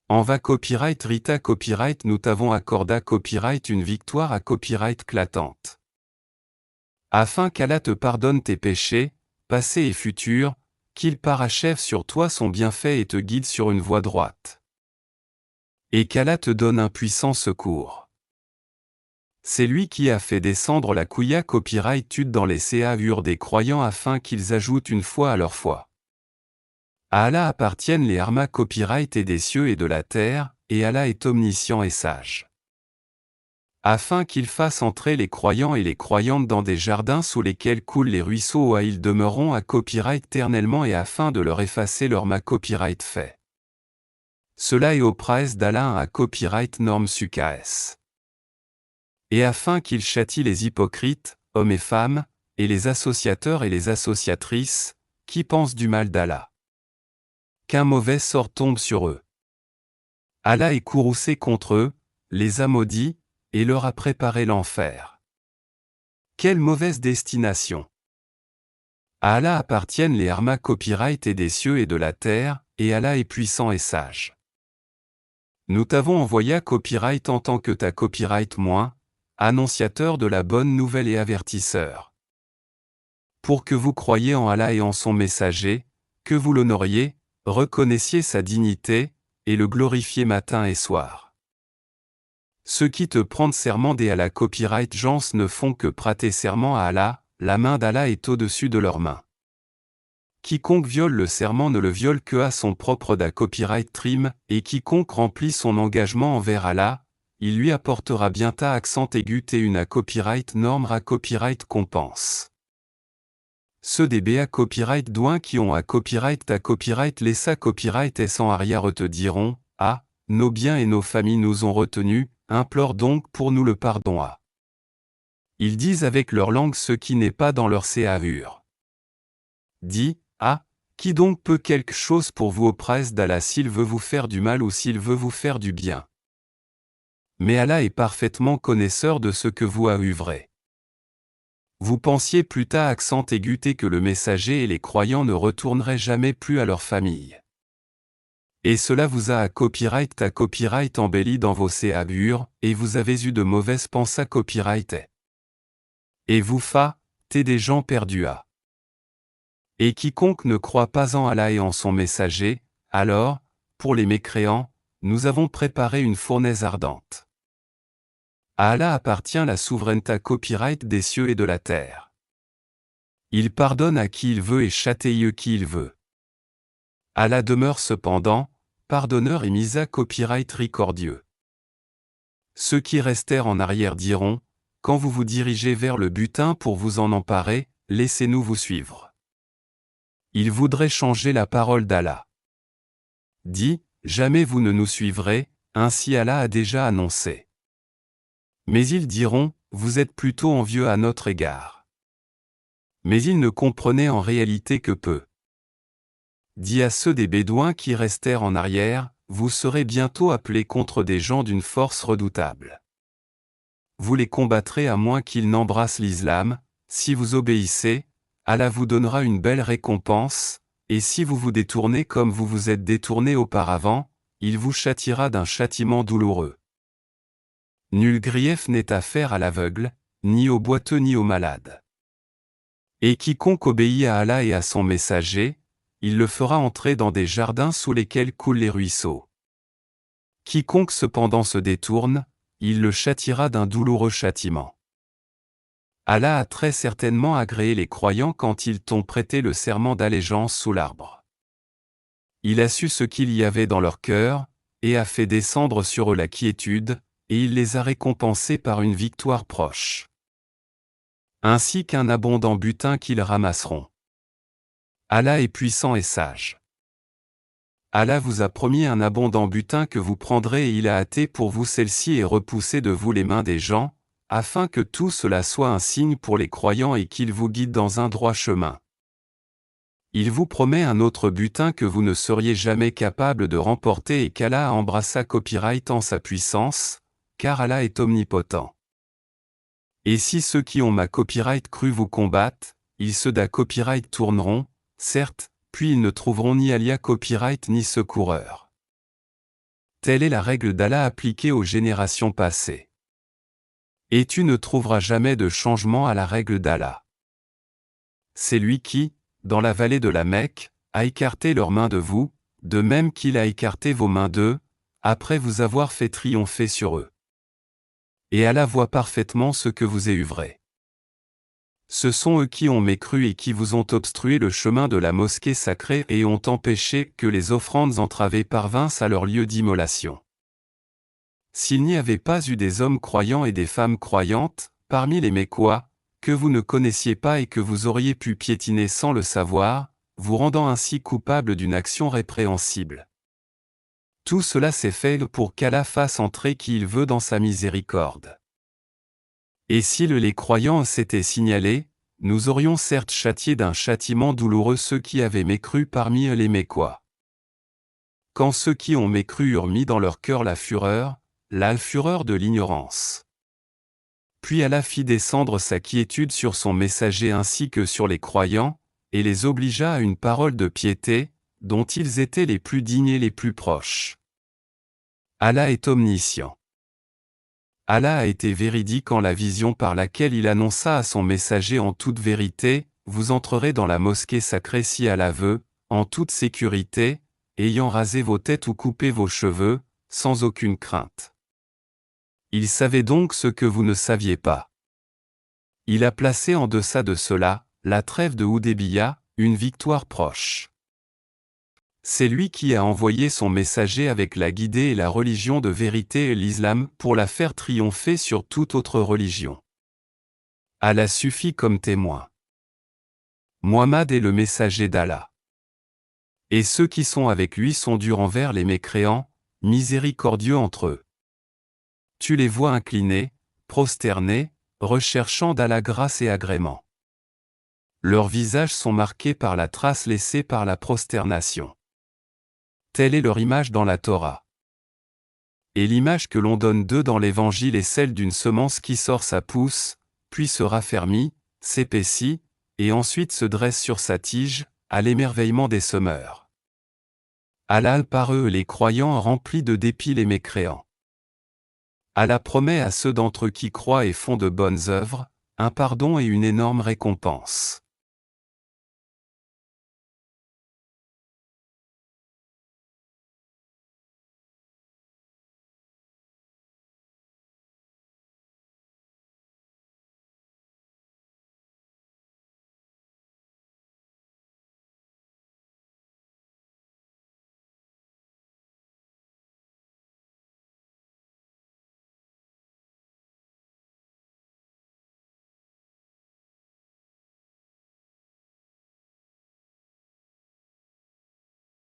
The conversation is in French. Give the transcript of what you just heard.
En va copyright Rita copyright nous t'avons accorda copyright une victoire à copyright clatante. Afin qu'Allah te pardonne tes péchés, passés et futurs, qu'il parachève sur toi son bienfait et te guide sur une voie droite. Et qu'Allah te donne un puissant secours. C'est lui qui a fait descendre la Kouya copyright tude dans les CAUR des croyants afin qu'ils ajoutent une foi à leur foi. À Allah appartiennent les armas copyright et des cieux et de la terre, et Allah est omniscient et sage. Afin qu'il fasse entrer les croyants et les croyantes dans des jardins sous lesquels coulent les ruisseaux où ils demeureront à copyright éternellement et afin de leur effacer leur ma copyright fait. Cela est au prince d'Allah à copyright norme sukas. Et afin qu'il châtie les hypocrites, hommes et femmes, et les associateurs et les associatrices, qui pensent du mal d'Allah. Qu'un mauvais sort tombe sur eux. Allah est courroucé contre eux, les a maudits, et leur a préparé l'enfer. Quelle mauvaise destination! À Allah appartiennent les armas copyright et des cieux et de la terre, et Allah est puissant et sage. Nous t'avons envoyé copyright en tant que ta copyright moins, annonciateur de la bonne nouvelle et avertisseur. Pour que vous croyiez en Allah et en son messager, que vous l'honoriez, reconnaissiez sa dignité, et le glorifiez matin et soir. Ceux qui te prennent serment des Allah copyright gens ne font que prêter serment à Allah, la main d'Allah est au-dessus de leurs mains. Quiconque viole le serment ne le viole que à son propre da copyright trim, et quiconque remplit son engagement envers Allah, il lui apportera bien ta accent aigu et une à copyright norme à copyright compense. Ceux des BA copyright douins qui ont à copyright ta copyright laissa copyright et sans arrière te diront, ah, nos biens et nos familles nous ont retenus, implore donc pour nous le pardon à. Ils disent avec leur langue ce qui n'est pas dans leur CAUR. Dis, ah, qui donc peut quelque chose pour vous auprès d'Allah s'il veut vous faire du mal ou s'il veut vous faire du bien. Mais Allah est parfaitement connaisseur de ce que vous œuvrez. Vous pensiez plus tard accent aigu que le messager et les croyants ne retourneraient jamais plus à leur famille. Et cela vous a à copyright embelli dans vos CAUR, et vous avez eu de mauvaises pensées à copyright. Et vous t'es des gens perdus à. Et quiconque ne croit pas en Allah et en son messager, alors, pour les mécréants, nous avons préparé une fournaise ardente. À Allah appartient la souveraineté copyright des cieux et de la terre. Il pardonne à qui il veut et châtie qui il veut. Allah demeure cependant, pardonneur et mis à copyright ricordieux. Ceux qui restèrent en arrière diront, quand vous vous dirigez vers le butin pour vous en emparer, laissez-nous vous suivre. Ils voudraient changer la parole d'Allah. Dis, jamais vous ne nous suivrez, ainsi Allah a déjà annoncé. Mais ils diront, vous êtes plutôt envieux à notre égard. Mais ils ne comprenaient en réalité que peu. Dis à ceux des Bédouins qui restèrent en arrière, vous serez bientôt appelés contre des gens d'une force redoutable. Vous les combattrez à moins qu'ils n'embrassent l'islam, si vous obéissez, Allah vous donnera une belle récompense, et si vous vous détournez comme vous vous êtes détournés auparavant, il vous châtiera d'un châtiment douloureux. Nul grief n'est à faire à l'aveugle, ni au boiteux ni au malade. Et quiconque obéit à Allah et à son messager, il le fera entrer dans des jardins sous lesquels coulent les ruisseaux. Quiconque cependant se détourne, il le châtiera d'un douloureux châtiment. Allah a très certainement agréé les croyants quand ils t'ont prêté le serment d'allégeance sous l'arbre. Il a su ce qu'il y avait dans leur cœur, et a fait descendre sur eux la quiétude, et il les a récompensés par une victoire proche. Ainsi qu'un abondant butin qu'ils ramasseront. Allah est puissant et sage. Allah vous a promis un abondant butin que vous prendrez et il a hâté pour vous celle-ci et repoussé de vous les mains des gens, afin que tout cela soit un signe pour les croyants et qu'il vous guide dans un droit chemin. Il vous promet un autre butin que vous ne seriez jamais capable de remporter et qu'Allah embrassa copyright en sa puissance, car Allah est omnipotent. Et si ceux qui ont ma copyright cru vous combattent, ils ceux d'à copyright tourneront, certes, puis ils ne trouveront ni alia copyright ni secoureur. Telle est la règle d'Allah appliquée aux générations passées. Et tu ne trouveras jamais de changement à la règle d'Allah. C'est lui qui, dans la vallée de la Mecque, a écarté leurs mains de vous, de même qu'il a écarté vos mains d'eux, après vous avoir fait triompher sur eux. Et Allah voit parfaitement ce que vous œuvrez. Ce sont eux qui ont mécru et qui vous ont obstrué le chemin de la mosquée sacrée et ont empêché que les offrandes entravées parvinssent à leur lieu d'immolation. S'il n'y avait pas eu des hommes croyants et des femmes croyantes, parmi les Mécois, que vous ne connaissiez pas et que vous auriez pu piétiner sans le savoir, vous rendant ainsi coupable d'une action répréhensible. Tout cela s'est fait pour qu'Allah fasse entrer qui il veut dans sa miséricorde. Et si les croyants s'étaient signalés, nous aurions certes châtié d'un châtiment douloureux ceux qui avaient mécru parmi les Mécois. Quand ceux qui ont mécru eurent mis dans leur cœur la fureur de l'ignorance. Puis Allah fit descendre sa quiétude sur son messager ainsi que sur les croyants, et les obligea à une parole de piété, dont ils étaient les plus dignes et les plus proches. Allah est omniscient. Allah a été véridique en la vision par laquelle il annonça à son messager en toute vérité, vous entrerez dans la mosquée sacrée si Allah veut, en toute sécurité, ayant rasé vos têtes ou coupé vos cheveux, sans aucune crainte. Il savait donc ce que vous ne saviez pas. Il a placé en deçà de cela, la trêve de Houdébiya, une victoire proche. C'est lui qui a envoyé son messager avec la guidée et la religion de vérité et l'islam pour la faire triompher sur toute autre religion. Allah suffit comme témoin. Muhammad est le messager d'Allah. Et ceux qui sont avec lui sont durs envers les mécréants, miséricordieux entre eux. Tu les vois inclinés, prosternés, recherchant d'Allah grâce et agrément. Leurs visages sont marqués par la trace laissée par la prosternation. Telle est leur image dans la Torah. Et l'image que l'on donne d'eux dans l'Évangile est celle d'une semence qui sort sa pousse, puis se raffermit, s'épaissit, et ensuite se dresse sur sa tige, à l'émerveillement des semeurs. Allah par eux les croyants remplis de dépit les mécréants. Allah promet à ceux d'entre eux qui croient et font de bonnes œuvres, un pardon et une énorme récompense.